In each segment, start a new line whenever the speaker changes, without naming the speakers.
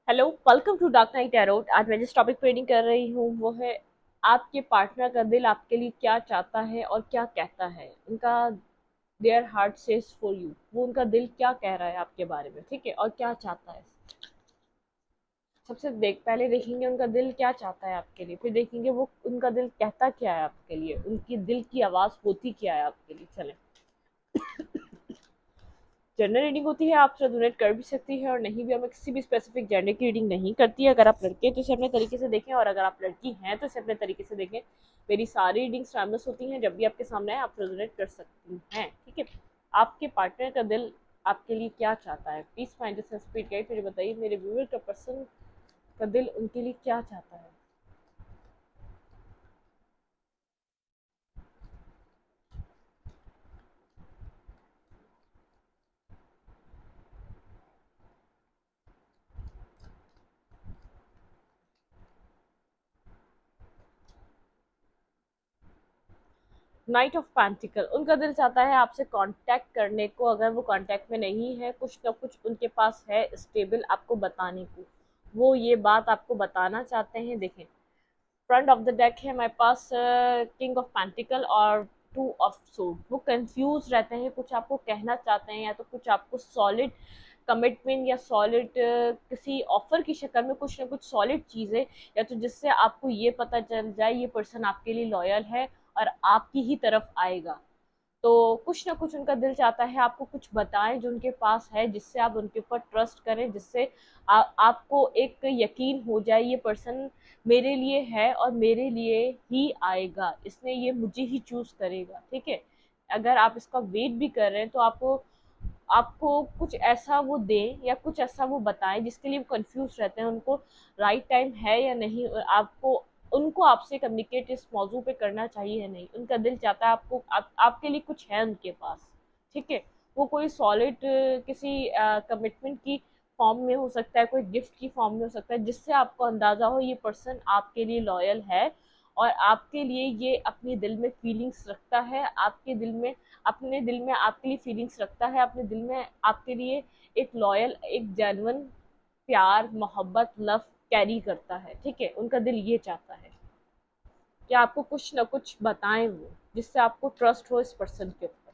Hello, welcome to dark night tarot. आज मैं जिस टॉपिक पे रीडिंग कर रही हूँ वो है आपके पार्टनर का दिल आपके लिए क्या चाहता है और क्या कहता है। उनका their heart says for you, वो उनका दिल क्या कह रहा है आपके बारे में, ठीक है, और क्या चाहता है। सबसे पहले देखेंगे उनका दिल क्या चाहता है आपके लिए, फिर देखेंगे वो उनका दिल कहता क्या है आपके लिए, उनकी दिल की आवाज़ होती क्या है आपके लिए। चलें, जनरल रीडिंग होती है, आप रेजोनेट कर भी सकती है और नहीं भी। हमें किसी भी स्पेसिफिक जेंडर की रीडिंग नहीं करती है। अगर आप लड़के हैं तो इसे अपने तरीके से देखें, और अगर आप लड़की हैं तो इसे अपने तरीके से देखें। मेरी सारी रीडिंग्स टाइमलेस होती हैं, जब भी आपके सामने है आप रेजोनेट कर सकती हैं, ठीक है। आपके पार्टनर का दिल आपके लिए क्या चाहता है, please find this speed guide. फिर बताइए मेरे व्यूअर का पर्सन का दिल उनके लिए क्या चाहता है। नाइट ऑफ पेंटिकल, उनका दिल चाहता है आपसे कांटेक्ट करने को। अगर वो कांटेक्ट में नहीं है, कुछ ना कुछ उनके पास है स्टेबल आपको बताने को। वो ये बात आपको बताना चाहते हैं। देखें, फ्रंट ऑफ द डेक है हमारे पास किंग ऑफ पेंटिकल और टू ऑफ सोर्ड। वो कंफ्यूज रहते हैं, कुछ आपको कहना चाहते हैं, या तो कुछ आपको सॉलिड कमिटमेंट या सॉलिड किसी ऑफर की शक्ल में कुछ ना कुछ सॉलिड चीज़ें, या तो जिससे आपको ये पता चल जाए ये पर्सन आपके लिए लॉयल है और आपकी ही तरफ आएगा। तो कुछ ना कुछ उनका दिल चाहता है आपको कुछ बताएं जो उनके पास है, जिससे आप उनके ऊपर ट्रस्ट करें, जिससे आपको एक यकीन हो जाए ये पर्सन मेरे लिए है और मेरे लिए ही आएगा, इसने ये मुझे ही चूज करेगा, ठीक है। अगर आप इसका वेट भी कर रहे हैं तो आपको आपको कुछ ऐसा वो दें या कुछ ऐसा वो बताएं जिसके लिए वो कंफ्यूज रहते हैं, उनको राइट टाइम है या नहीं, और आपको उनको आपसे कम्युनिकेट इस मौजू पे करना चाहिए या नहीं। उनका दिल चाहता है आपको आपके लिए कुछ है उनके पास, ठीक है। वो कोई सॉलिड किसी कमिटमेंट की फॉर्म में हो सकता है, कोई गिफ्ट की फॉर्म में हो सकता है, जिससे आपको अंदाजा हो ये पर्सन आपके लिए लॉयल है और आपके लिए ये अपने दिल में फीलिंग्स रखता है, आपके दिल में अपने दिल में आपके लिए फीलिंग्स रखता है, अपने दिल में आपके लिए एक लॉयल, एक जेन्युइन प्यार, मोहब्बत, लव कैरी करता है, ठीक है। उनका दिल ये चाहता है कि आपको कुछ ना कुछ बताएं वो, जिससे आपको ट्रस्ट हो इस पर्सन के ऊपर।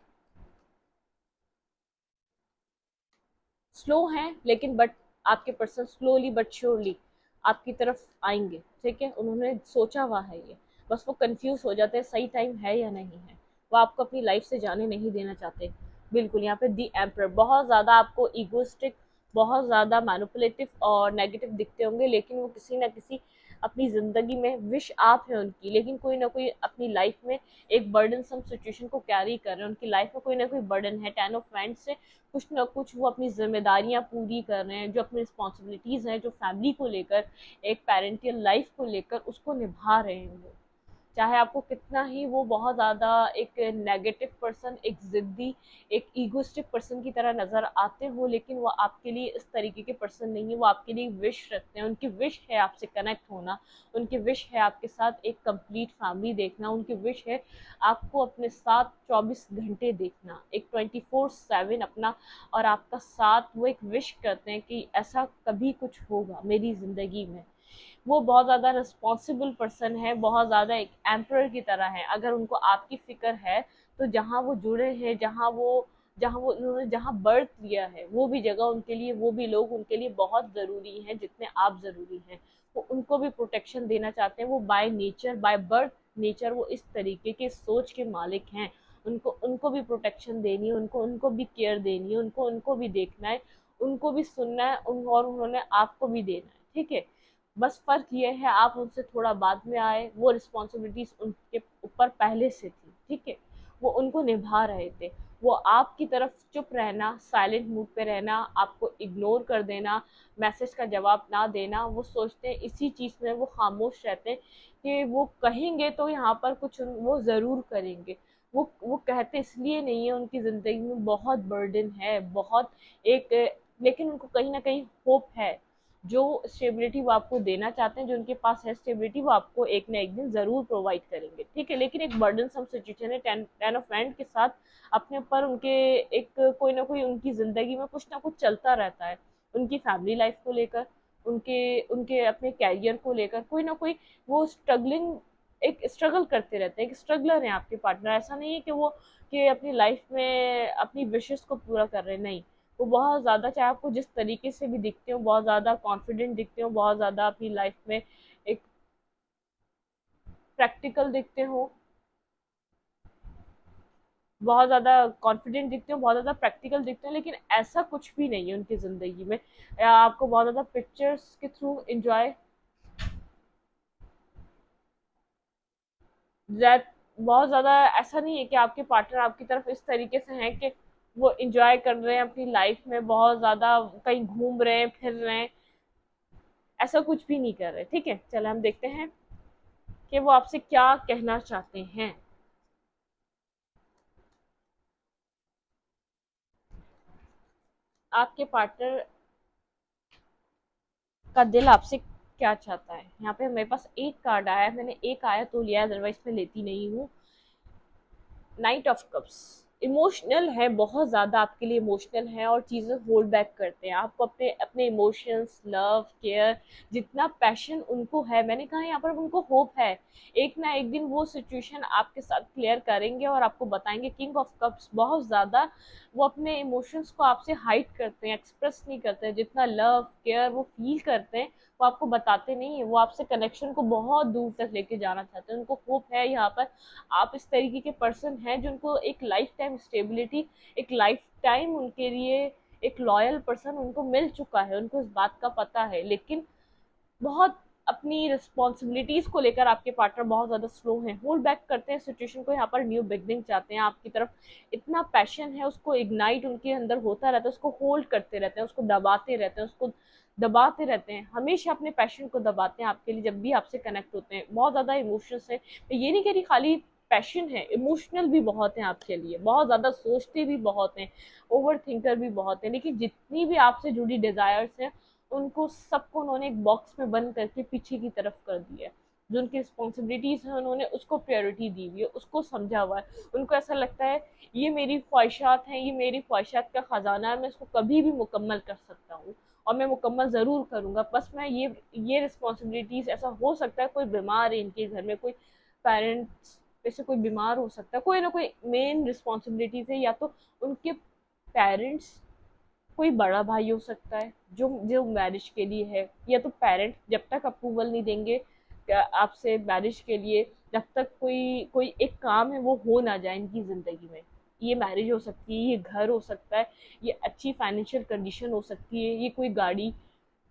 स्लो हैं लेकिन बट आपके पर्सन स्लोली बट श्योरली आपकी तरफ आएंगे, ठीक है। उन्होंने सोचा हुआ है ये, बस वो कंफ्यूज हो जाते हैं सही टाइम है या नहीं है। वो आपको अपनी लाइफ से जाने नहीं देना चाहते। बिल्कुल, यहाँ पे दी एम्पर बहुत ज़्यादा आपको ईगोइस्टिक, बहुत ज़्यादा मैनिपुलेटिव और नेगेटिव दिखते होंगे, लेकिन वो किसी ना किसी अपनी ज़िंदगी में विश आप है उनकी, लेकिन कोई ना कोई अपनी लाइफ में एक बर्डन सम सिचुएशन को कैरी कर रहे हैं। उनकी लाइफ में कोई ना कोई बर्डन है। टेन ऑफ वैंड्स से कुछ ना कुछ वो अपनी जिम्मेदारियां पूरी कर रहे हैं, जो अपनी रिस्पॉन्सिबिलिटीज़ हैं, जो फैमिली को लेकर, एक पेरेंटियल लाइफ को लेकर उसको निभा रहे हैं वो। चाहे आपको कितना ही वो बहुत ज़्यादा एक नेगेटिव पर्सन, एक ज़िद्दी, एक ईगोइस्टिक पर्सन की तरह नज़र आते हो, लेकिन वो आपके लिए इस तरीके के पर्सन नहीं है। वो आपके लिए विश रखते हैं, उनकी विश है आपसे कनेक्ट होना, उनकी विश है आपके साथ एक कंप्लीट फैमिली देखना, उनकी विश है आपको अपने साथ 24 घंटे देखना, एक 24/7 अपना और आपका साथ। वो एक विश करते हैं कि ऐसा कभी कुछ होगा मेरी ज़िंदगी में। वो बहुत ज़्यादा रिस्पॉन्सिबल पर्सन है, बहुत ज़्यादा एक एम्प्रर की तरह है। अगर उनको आपकी फ़िक्र है तो जहाँ वो जुड़े हैं, जहाँ वो उन्होंने जहाँ बर्थ लिया है, वो भी जगह उनके लिए, वो भी लोग उनके लिए बहुत ज़रूरी हैं जितने आप ज़रूरी हैं। वो उनको भी प्रोटेक्शन देना चाहते हैं। वो by nature, by birth nature वो इस तरीके के सोच के मालिक हैं। उनको उनको भी प्रोटेक्शन देनी है, उनको उनको भी केयर देनी है, उनको उनको भी देखना है, उनको भी सुनना है, और उन्होंने आपको भी देना है, ठीक है। बस फ़र्क ये है आप उनसे थोड़ा बाद में आए, वो रिस्पॉन्सिबिलिटीज़ उनके ऊपर पहले से थी, ठीक है। वो उनको निभा रहे थे। वो आपकी तरफ चुप रहना, साइलेंट मूड पे रहना, आपको इग्नोर कर देना, मैसेज का जवाब ना देना, वो सोचते हैं इसी चीज़ में वो खामोश रहते हैं कि वो कहेंगे तो यहाँ पर कुछ वो ज़रूर करेंगे। वो कहते इसलिए नहीं है, उनकी ज़िंदगी में बहुत बर्डन है, बहुत एक, लेकिन उनको कहीं न कहीं होप है। जो स्टेबिलिटी वो आपको देना चाहते हैं, जो उनके पास है स्टेबिलिटी, वो आपको एक ना एक दिन ज़रूर प्रोवाइड करेंगे, ठीक है। लेकिन एक बर्डनसम सिचुएशन है टेन ऑफ हैंड के साथ। अपने ऊपर उनके एक कोई ना कोई उनकी ज़िंदगी में कुछ ना कुछ चलता रहता है, उनकी फैमिली लाइफ को लेकर, उनके उनके अपने कैरियर को लेकर कोई ना कोई वो स्ट्रगलिंग, एक स्ट्रगल करते रहते हैं, एक स्ट्रगलर हैं आपके पार्टनर। ऐसा नहीं है कि वो कि अपनी लाइफ में अपनी विशेस को पूरा कर रहे हैं, नहीं। वो बहुत ज़्यादा, चाहे आपको जिस तरीके से भी दिखते हो, बहुत ज़्यादा कॉन्फिडेंट दिखते हो, बहुत ज़्यादा अपनी लाइफ में एक प्रैक्टिकल दिखते हो, बहुत ज़्यादा कॉन्फिडेंट दिखते हो, बहुत ज़्यादा प्रैक्टिकल दिखते हो, लेकिन ऐसा कुछ भी नहीं है उनकी ज़िंदगी में। या आपको बहुत ज़्यादा पिक्चर्स के थ्रू इंजॉय, दैट बहुत ज़्यादा ऐसा नहीं है कि आपके पार्टनर आपकी तरफ इस तरीके से हैं कि वो इंजॉय कर रहे हैं अपनी लाइफ में, बहुत ज़्यादा कहीं घूम रहे हैं, फिर रहे हैं, ऐसा कुछ भी नहीं कर रहे। ठीक है, चलो हम देखते हैं कि वो आपसे क्या कहना चाहते हैं। आपके पार्टनर का दिल आपसे क्या चाहता है। यहाँ पे मेरे पास एक कार्ड आया है, मैंने एक आया तो लिया है, अदरवाइज मैं लेती नहीं हूँ। नाइट ऑफ कप्स इमोशनल है, बहुत ज़्यादा आपके लिए इमोशनल है और चीज़ें होल्ड बैक करते हैं आपको, अपने अपने इमोशंस, लव, केयर, जितना पैशन उनको है, मैंने कहा यहाँ पर उनको होप है, एक ना एक दिन वो सिचुएशन आपके साथ क्लियर करेंगे और आपको बताएंगे। किंग ऑफ कप्स बहुत ज़्यादा वो अपने इमोशंस को आपसे हाइड करते हैं, एक्सप्रेस नहीं करते हैं, जितना लव केयर वो फील करते हैं वो आपको बताते नहीं है। वो आपसे कनेक्शन को बहुत दूर तक लेके जाना चाहते हैं, उनको होप है यहाँ पर। आप इस तरीके के पर्सन हैं जिनको एक लाइफ टाइम स्टेबिलिटी, एक लाइफ टाइम उनके लिए एक लॉयल पर्सन उनको मिल चुका है, उनको इस बात का पता है, लेकिन बहुत अपनी रिस्पॉन्सिबिलिटीज को लेकर आपके पार्टनर बहुत ज्यादा स्लो हैं, होल्ड बैक करते हैं सिचुएशन को। यहाँ पर न्यू बिगनिंग चाहते हैं आपकी तरफ, इतना पैशन है, उसको इग्नाइट उनके अंदर होता रहता है, उसको होल्ड करते रहते हैं, उसको दबाते रहते हैं, उसको दबाते रहते हैं, हमेशा अपने पैशन को दबाते हैं आपके लिए जब भी आपसे कनेक्ट होते हैं। बहुत ज्यादा इमोशंस है, मैं ये नहीं कह रही खाली पैशन है, इमोशनल भी बहुत है आपके लिए, बहुत ज्यादा सोचते भी बहुत हैं, ओवर थिंकर भी बहुत है, लेकिन जितनी भी आपसे जुड़ी डिजायर्स हैं उनको सबको उन्होंने एक बॉक्स में बंद करके पीछे की तरफ कर दिया है। जो उनकी रिस्पॉन्सिबिलिटीज है उन्होंने उसको प्रायोरिटी दी हुई है, उसको समझा हुआ है। उनको ऐसा लगता है ये मेरी ख्वाहिशात हैं, ये मेरी ख्वाहिशात का खजाना है, मैं इसको कभी भी मुकम्मल कर सकता हूँ और मैं मुकम्मल ज़रूर करूँगा। बस मैं ये रिस्पॉन्सिबिलिटीज, ऐसा हो सकता है कोई बीमार है इनके घर में, कोई पेरेंट्स में से कोई बीमार हो सकता है, कोई ना कोई मेन रिस्पॉन्सिबिलिटीज है, या तो उनके पेरेंट्स, कोई बड़ा भाई हो सकता है जो जो मैरिज के लिए है, या तो पेरेंट जब तक अप्रूवल नहीं देंगे आपसे मैरिज के लिए, जब तक कोई कोई एक काम है वो हो ना जाए इनकी ज़िंदगी में। ये मैरिज हो सकती है, ये घर हो सकता है, ये अच्छी फाइनेंशियल कंडीशन हो सकती है, ये कोई गाड़ी,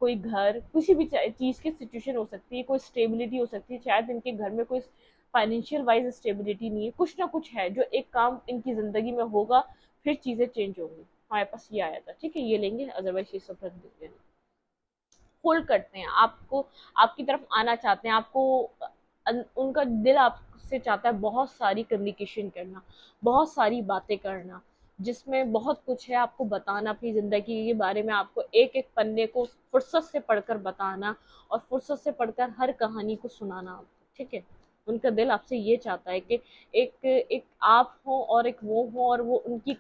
कोई घर, किसी भी चीज़ की सिचुएशन हो सकती है, कोई स्टेबिलिटी हो सकती है, शायद इनके घर में कोई फाइनेंशियल वाइज स्टेबिलिटी नहीं है, कुछ ना कुछ है जो एक काम इनकी ज़िंदगी में होगा, फिर चीज़ें चेंज होंगी। हमारे पास ये आया था, ठीक है, ये लेंगे, अदरवाइज ये सब रख देते हैं। होल्ड करते हैं आपको, आपकी तरफ आना चाहते हैं आपको, उनका दिल आपसे चाहता है बहुत सारी कम्युनिकेशन करना, बहुत सारी बातें करना, जिसमें बहुत कुछ है आपको बताना अपनी ज़िंदगी के बारे में, आपको एक एक पन्ने को फुर्सत से पढ़कर बताना और फुर्सत से पढ़कर हर कहानी को सुनाना आपको। ठीक है, उनका दिल आपसे ये चाहता है कि एक एक आप हो और एक वो हो, और वो उनकी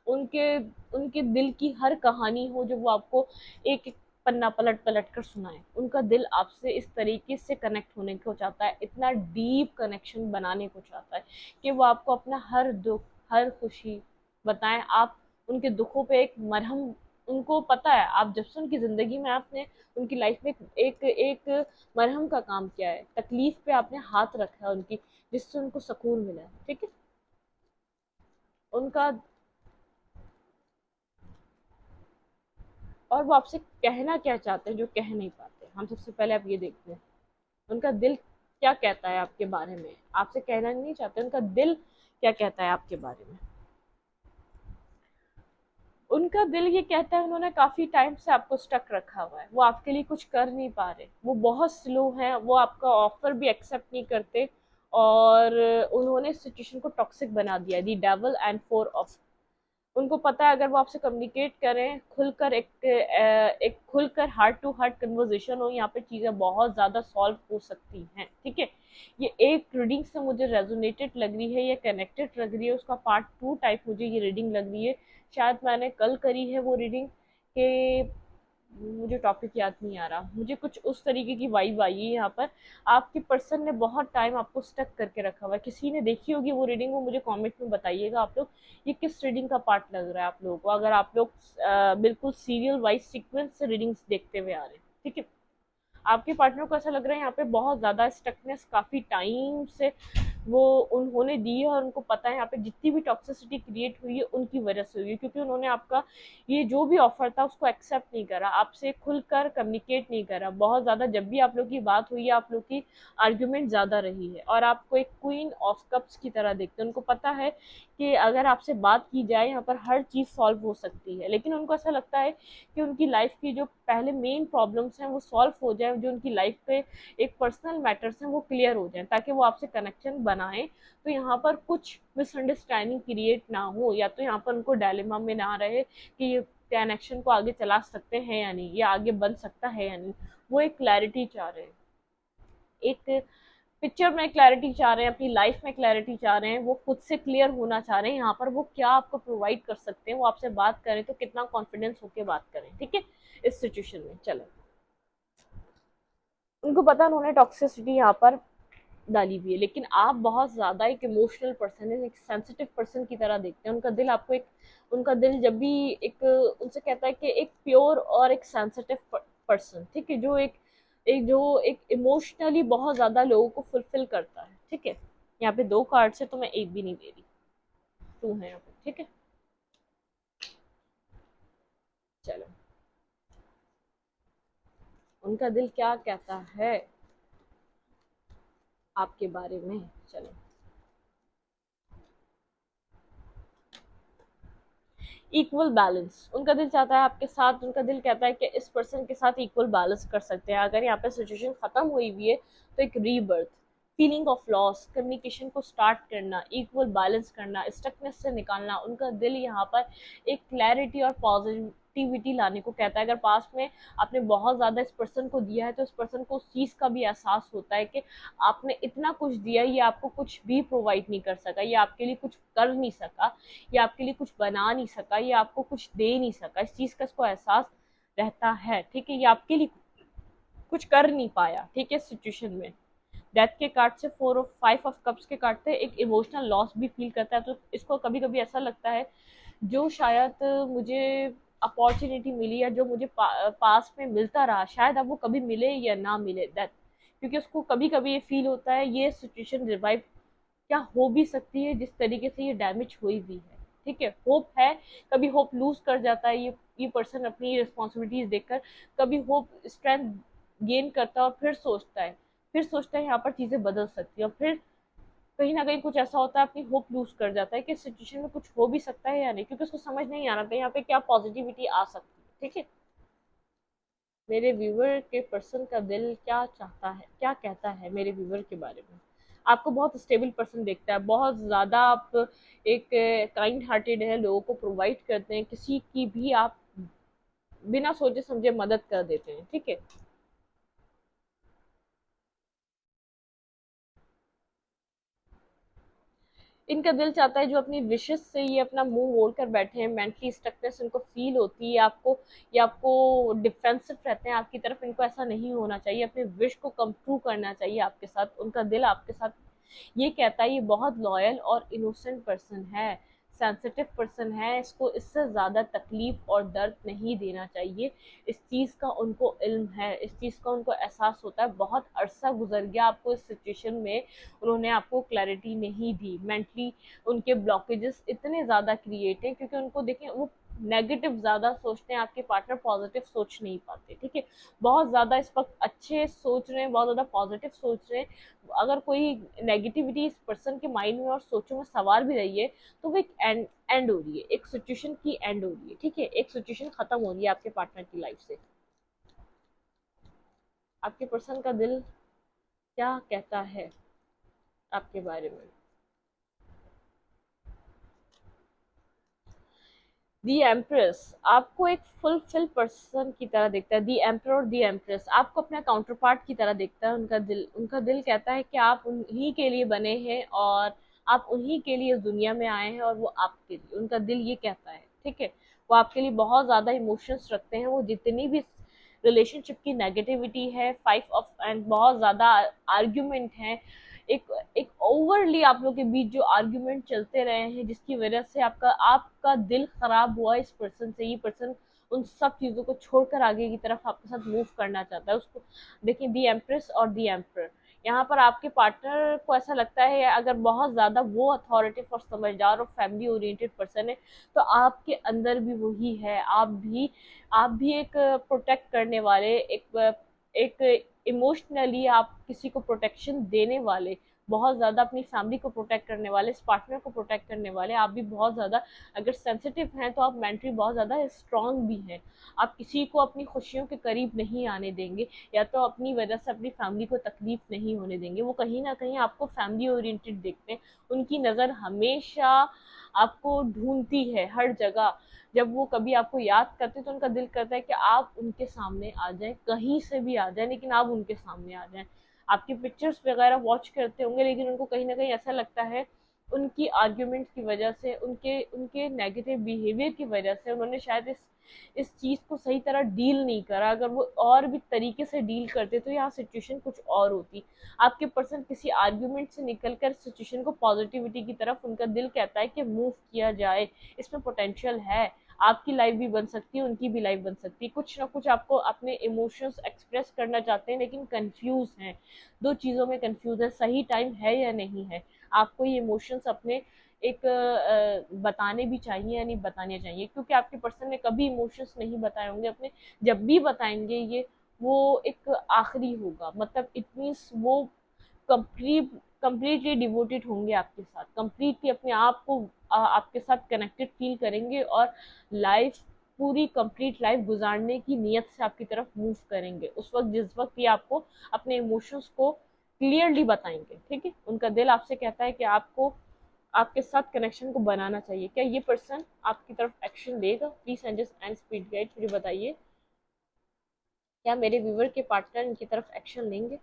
उनके उनके दिल की हर कहानी हो जो वो आपको एक एक पन्ना पलट पलट कर सुनाए। उनका दिल आपसे इस तरीके से कनेक्ट होने को चाहता है, इतना डीप कनेक्शन बनाने को चाहता है कि वो आपको अपना हर दुख, हर खुशी बताएं। आप उनके दुखों पे एक मरहम, उनको पता है आप जब से उनकी ज़िंदगी में आपने उनकी लाइफ में एक एक मरहम का काम किया है, तकलीफ पे आपने हाथ रखा है उनकी, जिससे उनको सुकून मिला है। ठीक है, उनका, और वो आपसे कहना क्या चाहते हैं जो कह नहीं पाते, हम सबसे पहले आप ये देखते हैं उनका दिल क्या कहता है आपके बारे में। आपसे कहना नहीं चाहते, उनका दिल क्या कहता है आपके बारे में। उनका दिल ये कहता है, उन्होंने काफी टाइम से आपको स्टक रखा हुआ है, वो आपके लिए कुछ कर नहीं पा रहे, वो बहुत स्लो हैं, वो आपका ऑफर भी एक्सेप्ट नहीं करते, और उन्होंने सिचुएशन को टॉक्सिक बना दिया, दी डेविल एंड फोर ऑफ। उनको पता है अगर वो आपसे कम्युनिकेट करें खुलकर, एक खुलकर हार्ट टू हार्ट कन्वर्जेशन हो, यहाँ पे चीज़ें बहुत ज़्यादा सॉल्व हो सकती हैं। ठीक है, ये एक रीडिंग से मुझे रेजोनेटेड लग रही है, ये कनेक्टेड लग रही है, उसका पार्ट टू टाइप मुझे ये रीडिंग लग रही है, शायद मैंने कल करी है वो रीडिंग, कि मुझे टॉपिक याद नहीं आ रहा, मुझे कुछ उस तरीके की वाइब आई है यहाँ पर। आपके पर्सन ने बहुत टाइम आपको स्टक करके रखा हुआ है, किसी ने देखी होगी वो रीडिंग, वो मुझे कमेंट में बताइएगा आप लोग ये किस रीडिंग का पार्ट लग रहा है आप लोगों को, अगर आप लोग बिल्कुल सीरियल वाइज सीक्वेंस से रीडिंग्स देखते हुए आ रहे हैं, ठीक है। आपके पार्टनर को ऐसा लग रहा है यहाँ पे बहुत ज्यादा स्टकनेस काफी टाइम से वो उन्होंने दी है, और उनको पता है यहाँ पे जितनी भी टॉक्सिसिटी क्रिएट हुई है उनकी वजह से हुई है, क्योंकि उन्होंने आपका ये जो भी ऑफर था उसको एक्सेप्ट नहीं करा, आपसे खुलकर कम्युनिकेट नहीं करा बहुत ज्यादा। जब भी आप लोग की बात हुई है आप लोग की आर्ग्यूमेंट ज्यादा रही है, और आपको एक क्वीन ऑफ कप्स की तरह देखते हैं। उनको पता है कि अगर आपसे बात की जाए यहाँ पर हर चीज सॉल्व हो सकती है, लेकिन उनको ऐसा लगता है कि उनकी लाइफ की जो पहले मेन प्रॉब्लम्स हैं वो सॉल्व हो जाए, जो उनकी लाइफ पे एक पर्सनल मैटर्स हैं वो क्लियर हो जाए, ताकि वो आपसे कनेक्शन बनाएं। तो यहाँ पर कुछ मिसअंडरस्टैंडिंग क्रिएट ना हो, या तो यहाँ पर उनको डायलेमा में ना रहे कि ये कनेक्शन को आगे चला सकते हैं या नहीं, या आगे बन सकता है या नहीं। वो एक क्लैरिटी चाह रहे हैं, एक पिक्चर में क्लैरिटी चाह रहे हैं, अपनी लाइफ में क्लैरिटी चाह रहे हैं, वो खुद से क्लियर होना चाह रहे हैं यहाँ पर वो क्या आपको प्रोवाइड कर सकते हैं, वो आपसे बात करें तो कितना कॉन्फिडेंस होके बात करें, ठीक है। इस सिचुएशन में चलो, उनको पता उन्होंने टॉक्सिसिटी यहाँ पर डाली हुई है, लेकिन आप बहुत ज्यादा एक इमोशनल पर्सन है, एक सेंसिटिव पर्सन की तरह देखते हैं। उनका दिल आपको एक, उनका दिल जब भी एक उनसे कहता है कि एक प्योर और एक सेंसिटिव पर्सन, ठीक है, जो एक इमोशनली बहुत ज्यादा लोगों को फुलफिल करता है, ठीक है। यहाँ पे दो कार्ड्स है तो मैं एक भी नहीं दे रही, टू है यहाँ पे, ठीक है। चलो, उनका दिल क्या कहता है आपके बारे में, चलो। इक्वल बैलेंस उनका दिल चाहता है आपके साथ, उनका दिल कहता है कि इस पर्सन के साथ इक्वल बैलेंस कर सकते हैं। अगर यहाँ पे सिचुएशन खत्म हुई हुई है तो एक rebirth, feeling of loss, communication को स्टार्ट करना, इक्वल बैलेंस करना, स्टकनेस से निकालना, उनका दिल यहाँ पर एक क्लैरिटी और पॉजिटिविटी लाने को कहता है। अगर पास में आपने बहुत ज्यादा इस पर्सन को दिया है तो इस पर्सन को उस चीज का भी एहसास होता है कि आपने इतना कुछ दिया, ये आपको कुछ भी प्रोवाइड नहीं कर सका, ये आपके लिए कुछ कर नहीं सका, ये आपके लिए कुछ बना नहीं सका, ये आपको कुछ दे नहीं सका, इस चीज का इसको एहसास रहता है, ठीक है। ये आपके लिए कुछ कर नहीं पाया, ठीक है। सिचुएशन में डेथ के कार्ड से 4 और 5 ऑफ कप्स के कार्ड से एक इमोशनल लॉस भी फील करता है। तो इसको कभी कभी ऐसा लगता है जो शायद मुझे अपॉर्चुनिटी मिली या जो मुझे पास में मिलता रहा, शायद अब वो कभी मिले या ना मिले, दैट, क्योंकि उसको कभी कभी ये फील होता है ये सिचुएशन रिवाइव क्या हो भी सकती है जिस तरीके से ये डैमेज हुई हुई है, ठीक है। होप है, कभी होप लूज कर जाता है ये पर्सन अपनी रिस्पॉन्सिबिलिटीज देखकर, कभी होप स्ट्रेंथ गेन करता है और फिर सोचता है यहाँ पर चीजें बदल सकती है, और फिर कहीं ना कहीं कुछ ऐसा होता है अपनी होप लूज कर जाता है कि सिचुएशन में कुछ हो भी सकता है या नहीं, क्योंकि उसको समझ नहीं आ रहा था यहाँ पे क्या पॉजिटिविटी आ सकती है, ठीक है। मेरे व्यूवर के पर्सन का दिल क्या चाहता है, क्या कहता है मेरे व्यूवर के बारे में। आपको बहुत स्टेबल पर्सन देखता है, बहुत ज़्यादा आप एक काइंड हार्टेड है, लोगों को प्रोवाइड करते हैं, किसी की भी आप बिना सोचे समझे मदद कर देते हैं, ठीक है। इनका दिल चाहता है जो अपनी विशेष से ये अपना मुंह मोड़ कर बैठे हैं, मेंटली स्टकनेस इनको फील होती है, आपको ये आपको डिफेंसिव रहते हैं आपकी तरफ, इनको ऐसा नहीं होना चाहिए, अपने विश को कम ट्रू करना चाहिए आपके साथ। उनका दिल आपके साथ ये कहता है ये बहुत लॉयल और इनोसेंट पर्सन है, सेंसिटिव पर्सन है, इसको इससे ज़्यादा तकलीफ और दर्द नहीं देना चाहिए। इस चीज़ का उनको इल्म है, इस चीज़ का उनको एहसास होता है। बहुत अरसा गुजर गया आपको इस सिचुएशन में, उन्होंने आपको क्लैरिटी नहीं दी, मेंटली उनके ब्लॉकेजेस इतने ज़्यादा क्रिएट हैं, क्योंकि उनको देखें वो नेगेटिव ज़्यादा सोचते हैं, आपके पार्टनर पॉजिटिव सोच नहीं पाते, ठीक है। बहुत ज़्यादा इस वक्त अच्छे सोच रहे हैं, बहुत ज़्यादा पॉजिटिव सोच रहे हैं। अगर कोई नेगेटिविटी इस पर्सन के माइंड में और सोचों में सवार भी रही है तो वो एक एंड हो रही है, एक सिचुएशन की एंड हो रही है, ठीक है। एक सिचुएशन खत्म हो रही है आपके पार्टनर की लाइफ से। आपके पर्सन का दिल क्या कहता है आपके बारे में। दी एम्प्रेस आपको एक फुलफिल पर्सन की तरह देखता है, दी एम्पर और दी एम्प्रेस आपको अपना काउंटर पार्ट की तरह देखता है। उनका दिल कहता है कि आप उन्हीं के लिए बने हैं और आप उन्हीं के लिए इस दुनिया में आए हैं, और वो आपके लिए, उनका दिल ये कहता है, ठीक है। वो आपके लिए बहुत ज्यादा इमोशंस रखते हैं, वो जितनी भी रिलेशनशिप की नेगेटिविटी है, 5 ऑफ एंड बहुत ज़्यादा आर्ग्यूमेंट है, एक एक ओवरली आप लोग के बीच जो आर्ग्यूमेंट चलते रहे हैं, जिसकी वजह से आपका आपका दिल खराब हुआ इस पर्सन से। ये पर्सन उन सब चीज़ों को छोड़कर आगे की तरफ आपके साथ मूव करना चाहता है। उसको देखिए, दी एम्प्रेस और दी एम्पर, यहाँ पर आपके पार्टनर को ऐसा लगता है अगर बहुत ज़्यादा वो अथॉरिटी और समझदार और फैमिली ओरिएंटेड पर्सन है, तो आपके अंदर भी वही है। आप भी एक प्रोटेक्ट करने वाले, एक इमोशनली आप किसी को प्रोटेक्शन देने वाले, बहुत ज़्यादा अपनी फैमिली को प्रोटेक्ट करने वाले, इस पार्टनर को प्रोटेक्ट करने वाले, आप भी बहुत ज़्यादा अगर सेंसिटिव हैं तो आप मेंटली बहुत ज़्यादा स्ट्रांग भी हैं। आप किसी को अपनी खुशियों के करीब नहीं आने देंगे, या तो अपनी वजह से अपनी फैमिली को तकलीफ नहीं होने देंगे। वो कहीं ना कहीं आपको फैमिली ओरिएंटेड देखते हैं, उनकी नज़र हमेशा आपको ढूंढती है हर जगह। जब वो कभी आपको याद करते हैं तो उनका दिल करता है कि आप उनके सामने आ जाएं, कहीं से भी आ जाएं, लेकिन आप उनके सामने आ जाएं। आपकी पिक्चर्स वगैरह वॉच करते होंगे, लेकिन उनको कहीं ना कहीं ऐसा लगता है उनकी आर्ग्यूमेंट की वजह से, उनके उनके नेगेटिव बिहेवियर की वजह से उन्होंने शायद इस चीज़ को सही तरह डील नहीं करा। अगर वो और भी तरीके से डील करते तो यहाँ सिचुएशन कुछ और होती। आपके पर्सन किसी आर्ग्यूमेंट से निकलकर सिचुएशन को पॉजिटिविटी की तरफ, उनका दिल कहता है कि मूव किया जाए, इसमें पोटेंशियल है, आपकी लाइफ भी बन सकती है, उनकी भी लाइफ बन सकती है। कुछ ना कुछ आपको अपने इमोशंस एक्सप्रेस करना चाहते हैं, लेकिन कंफ्यूज हैं, दो चीज़ों में कंफ्यूज है, सही टाइम है या नहीं है। आपको ये इमोशंस अपने एक बताने भी चाहिए या नहीं बताने चाहिए, क्योंकि आपके पर्सन ने कभी इमोशंस नहीं बताए होंगे अपने। जब भी बताएंगे ये, वो एक आखिरी होगा, मतलब इट मीन्स वो कंप्लीटली डिवोटेड होंगे आपके साथ, कंप्लीटली अपने आप को आपके साथ कनेक्टेड फील करेंगे, और लाइफ पूरी कंप्लीट लाइफ गुजारने की नीयत से आपकी तरफ मूव करेंगे उस वक्त, जिस वक्त ये आपको अपने इमोशंस को क्लियरली बताएंगे। ठीक है, उनका दिल आपसे कहता है कि आपको आपके साथ कनेक्शन को बनाना चाहिए। क्या ये पर्सन आपकी तरफ एक्शन लेगा? Please angels and speed guide मुझे बताइए, क्या मेरे व्यूवर के पार्टनर इनकी तरफ एक्शन लेंगे?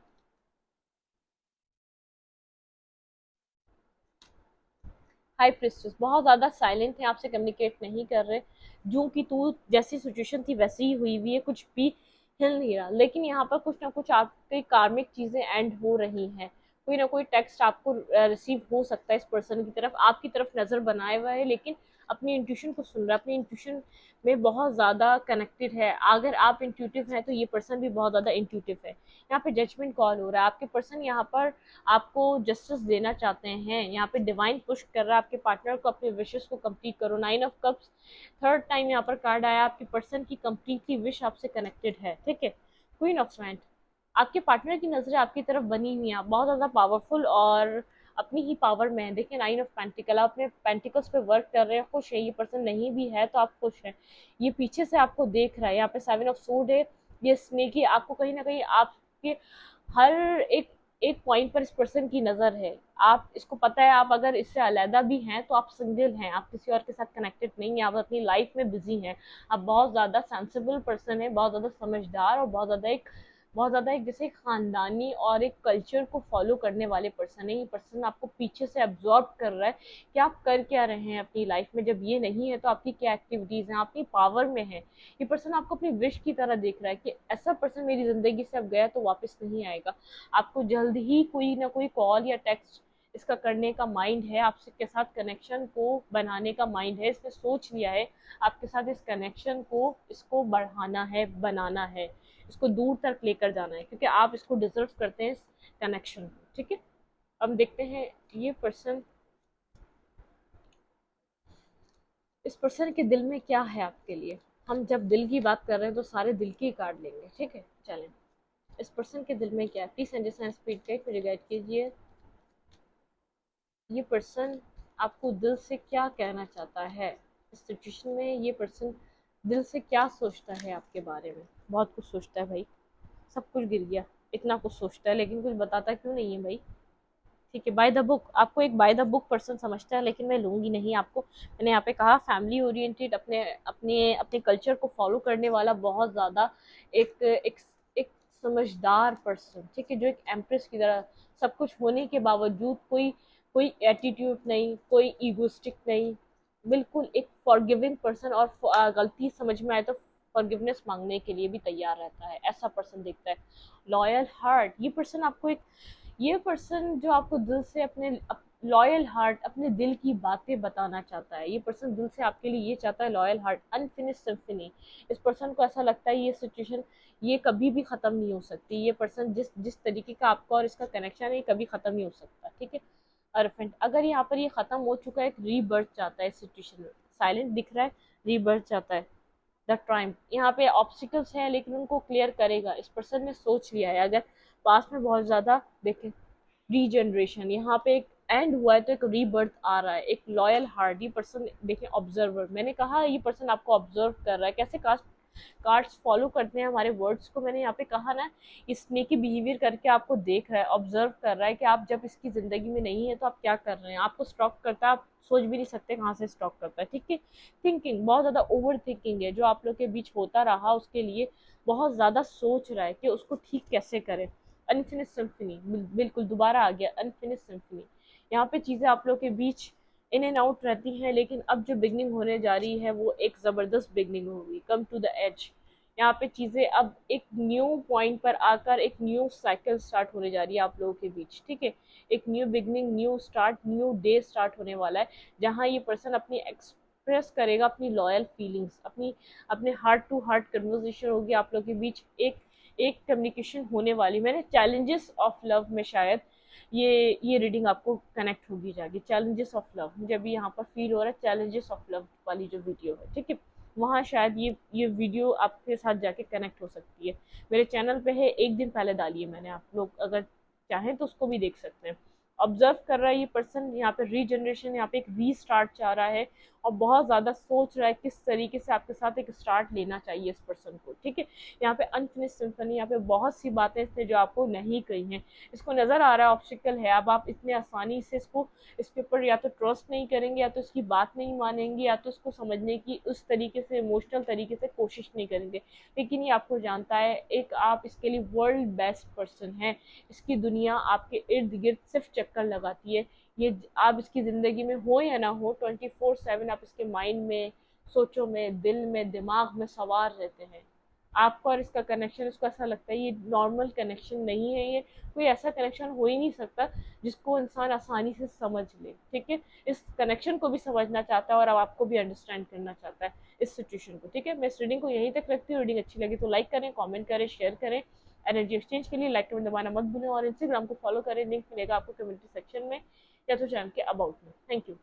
हाई प्रिस्टेस बहुत ज़्यादा साइलेंट है, आपसे कम्युनिकेट नहीं कर रहे, जो कि तू जैसी सिचुएशन थी वैसी ही हुई हुई है, कुछ भी हिल नहीं रहा। लेकिन यहाँ पर कुछ ना कुछ आपके कार्मिक चीज़ें एंड हो रही हैं, कोई ना कोई टेक्स्ट आपको रिसीव हो सकता है इस पर्सन की तरफ, आपकी तरफ नज़र बनाए हुआ है, लेकिन अपनी इंट्यूशन को सुन रहा है, अपनी इंट्यूशन में बहुत ज़्यादा कनेक्टेड है। अगर आप इंट्यूटिव हैं तो ये पर्सन भी बहुत ज़्यादा इंट्यूटिव है। यहाँ पे जजमेंट कॉल हो रहा है, आपके पर्सन यहाँ पर आपको जस्टिस देना चाहते हैं, यहाँ पे डिवाइन पुश कर रहा है आपके पार्टनर को अपने विशेस को कंप्लीट करो। 9 ऑफ कप्स थर्ड टाइम यहाँ पर कार्ड आया, आपके पर्सन की कंप्लीटली विश आपसे कनेक्टेड है। ठीक है, क्वीन ऑफ स्वैंड, आपके पार्टनर की नजरें आपकी तरफ बनी हुई हैं, बहुत ज़्यादा पावरफुल और अपनी ही पावर में है। देखिए, 9 ऑफ पेंटिकल, आप अपने पेंटिकल्स पे वर्क कर रहे हैं, खुश है, ये पर्सन नहीं भी है तो आप खुश हैं। ये पीछे से आपको देख रहा है, यहाँ पे 7 ऑफ सोर्ड है, ये स्नेकी, आपको कहीं ना कहीं आपके हर एक एक पॉइंट पर इस पर्सन की नज़र है। आप इसको पता है, आप अगर इससे अलहदा भी हैं तो आप सिंगल हैं, आप किसी और के साथ कनेक्टेड नहीं हैं, आप अपनी लाइफ में बिजी हैं। आप बहुत ज़्यादा सेंसिबल पर्सन है, बहुत ज़्यादा समझदार और बहुत ज़्यादा एक जैसे खानदानी और एक कल्चर को फॉलो करने वाले पर्सन है। ये पर्सन आपको पीछे से एब्जॉर्ब कर रहा है कि आप कर क्या रहे हैं अपनी लाइफ में, जब ये नहीं है तो आपकी क्या एक्टिविटीज़ हैं, आपकी पावर में है। ये पर्सन आपको अपनी विश की तरह देख रहा है कि ऐसा पर्सन मेरी ज़िंदगी से अब गया तो वापस नहीं आएगा। आपको जल्द ही कोई ना कोई कॉल या टेक्स्ट इसका करने का माइंड है, आपसे के साथ कनेक्शन को बनाने का माइंड है, इसने सोच लिया है आपके साथ इस कनेक्शन को, इसको बढ़ाना है, बनाना है, इसको दूर तक लेकर जाना है, क्योंकि आप इसको डिजर्व करते हैं, इस कनेक्शन को। ठीक है, अब देखते हैं ये पर्सन, इस पर्सन के दिल में क्या है आपके लिए। हम जब दिल की बात कर रहे हैं तो सारे दिल की कार्ड लेंगे। ठीक है, चलें, इस पर्सन के दिल में क्या है, प्लीज एंजल्स स्पीड गाइड मुझे गाइड कीजिए। ये पर्सन आपको दिल से क्या कहना चाहता है इस सिचुएशन में? ये पर्सन दिल से क्या सोचता है आपके बारे में? बहुत कुछ सोचता है भाई, सब कुछ गिर गया, इतना कुछ सोचता है लेकिन कुछ बताता क्यों नहीं है भाई? ठीक है, बाय द बुक, आपको एक बाय द बुक पर्सन समझता है, लेकिन मैं लूंगी नहीं आपको। मैंने यहाँ पे कहा फैमिली ओरिएंटेड, अपने अपने अपने कल्चर को फॉलो करने वाला, बहुत ज़्यादा एक एक एक समझदार पर्सन। ठीक है, जो एक एम्प्रेस की तरह, सब कुछ होने के बावजूद कोई कोई एटीट्यूड नहीं, कोई ईगोस्टिक नहीं, बिल्कुल एक फॉरगिविंग पर्सन, और गलती समझ में आए तो फॉरगिवनेस मांगने के लिए भी तैयार रहता है, ऐसा पर्सन दिखता है। लॉयल हार्ट, ये पर्सन आपको एक, ये पर्सन जो आपको दिल से अपने लॉयल हार्ट, अपने दिल की बातें बताना चाहता है। ये पर्सन दिल से आपके लिए ये चाहता है, लॉयल हार्ट, अनफिनिश सिम्फनी। इस पर्सन को ऐसा लगता है ये सिचुएशन ये कभी भी खत्म नहीं हो सकती। ये पर्सन जिस जिस तरीके का आपका और इसका कनेक्शन है, ये कभी खत्म नहीं हो सकता, ठीक है। अर्फेंट, अगर यहाँ पर ये खत्म हो चुका है, एक रीबर्थ चाहता है इस सिचुएशन में, साइलेंट दिख रहा है, रीबर्थ चाहता है। द ट्राइम्फ, यहाँ पे ऑब्स्टिकल्स हैं लेकिन उनको क्लियर करेगा, इस पर्सन ने सोच लिया है। अगर पास में बहुत ज्यादा देखें रीजनरेशन, यहाँ पे एक एंड हुआ है तो एक रीबर्थ आ रहा है, एक लॉयल हार्ट। ये पर्सन देखें ऑब्जर्वर, मैंने कहा ये पर्सन आपको ऑब्जर्व कर रहा है, कैसे कास्ट कार्ड्स फॉलो करते हैं हमारे वर्ड्स को, मैंने यहाँ पे कहा ना, इसने की बिहेवियर करके आपको देख रहा है, ऑब्जर्व कर रहा है कि आप जब इसकी जिंदगी में नहीं है तो आप क्या कर रहे हैं, आपको स्टॉक करता है, आप सोच भी नहीं सकते कहाँ से स्टॉक करता है, ठीक है। थिंकिंग, बहुत ज्यादा ओवर थिंकिंग है जो आप लोग के बीच होता रहा, उसके लिए बहुत ज्यादा सोच रहा है कि उसको ठीक कैसे करें। अनफिनिश सिम्फनी, बिल्कुल दोबारा आ गया अनफिनिश सिम्फनी। यहाँ पे चीजें आप लोग के बीच इन एंड आउट रहती हैं, लेकिन अब जो बिगनिंग होने जा रही है वो एक जबरदस्त बिगनिंग होगी, कम टू द एज। यहाँ पे चीजें अब एक न्यू पॉइंट पर आकर एक न्यू साइकिल स्टार्ट होने जा रही है आप लोगों के बीच, ठीक है। एक new beginning, new start, new day start होने वाला है, जहाँ ये पर्सन अपनी एक्सप्रेस करेगा अपनी लॉयल फीलिंग्स, अपनी अपने हार्ट टू हार्ट कन्वर्सेशन होगी आप लोगों के बीच, एक एक कम्युनिकेशन होने वाली। मैंने चैलेंजेस ऑफ लव में शायद ये रीडिंग आपको कनेक्ट होगी जाएगी, चैलेंजेस ऑफ लव मुझे अभी यहाँ पर फील हो रहा है, चैलेंजेस ऑफ लव वाली जो वीडियो है, ठीक है, वहाँ शायद ये वीडियो आपके साथ जाके कनेक्ट हो सकती है। मेरे चैनल पे है, एक दिन पहले डाली है मैंने, आप लोग अगर चाहें तो उसको भी देख सकते हैं। ऑब्जर्व कर रहा है ये पर्सन, यहाँ पे रीजनरेशन, यहाँ पे एक रीस्टार्ट चाह रहा है और बहुत ज्यादा सोच रहा है किस तरीके से आपके साथ एक स्टार्ट लेना चाहिए इस पर्सन को, ठीक है। यहाँ पे अनफिनिश सिम्फनी, यहाँ पे बहुत सी बातें थे जो आपको नहीं कही हैं, इसको नजर आ रहा है ऑब्स्टिकल है। अब आप इतने आसानी से इसको, इसके ऊपर या तो ट्रस्ट नहीं करेंगे, या तो इसकी बात नहीं मानेंगे, या तो इसको समझने की उस तरीके से इमोशनल तरीके से कोशिश नहीं करेंगे। लेकिन ये आपको जानता है, एक आप इसके लिए वर्ल्ड बेस्ट पर्सन है। इसकी दुनिया आपके इर्द गिर्द सिर्फ चक्कर लगाती है। ये आप इसकी ज़िंदगी में हो या ना हो, 24/7 आप इसके माइंड में, सोचों में, दिल में, दिमाग में सवार रहते हैं। आपका और इसका कनेक्शन, इसको ऐसा लगता है ये नॉर्मल कनेक्शन नहीं है, ये कोई ऐसा कनेक्शन हो ही नहीं सकता जिसको इंसान आसानी से समझ ले, ठीक है। इस कनेक्शन को भी समझना चाहता है और अब आपको भी अंडरस्टैंड करना चाहता है इस सिचुएशन को, ठीक है। मैं इस रीडिंग को यहीं तक रखती हूँ। रीडिंग अच्छी लगी तो लाइक करें, कमेंट करें, शेयर करें। एनर्जी एक्सचेंज के लिए लाइक कमेंट दबाना मत भूलें और इंस्टाग्राम को फॉलो करें, लिंक मिलेगा आपको कम्युनिटी सेक्शन में या तो चैनल के अबाउट में। Thank you.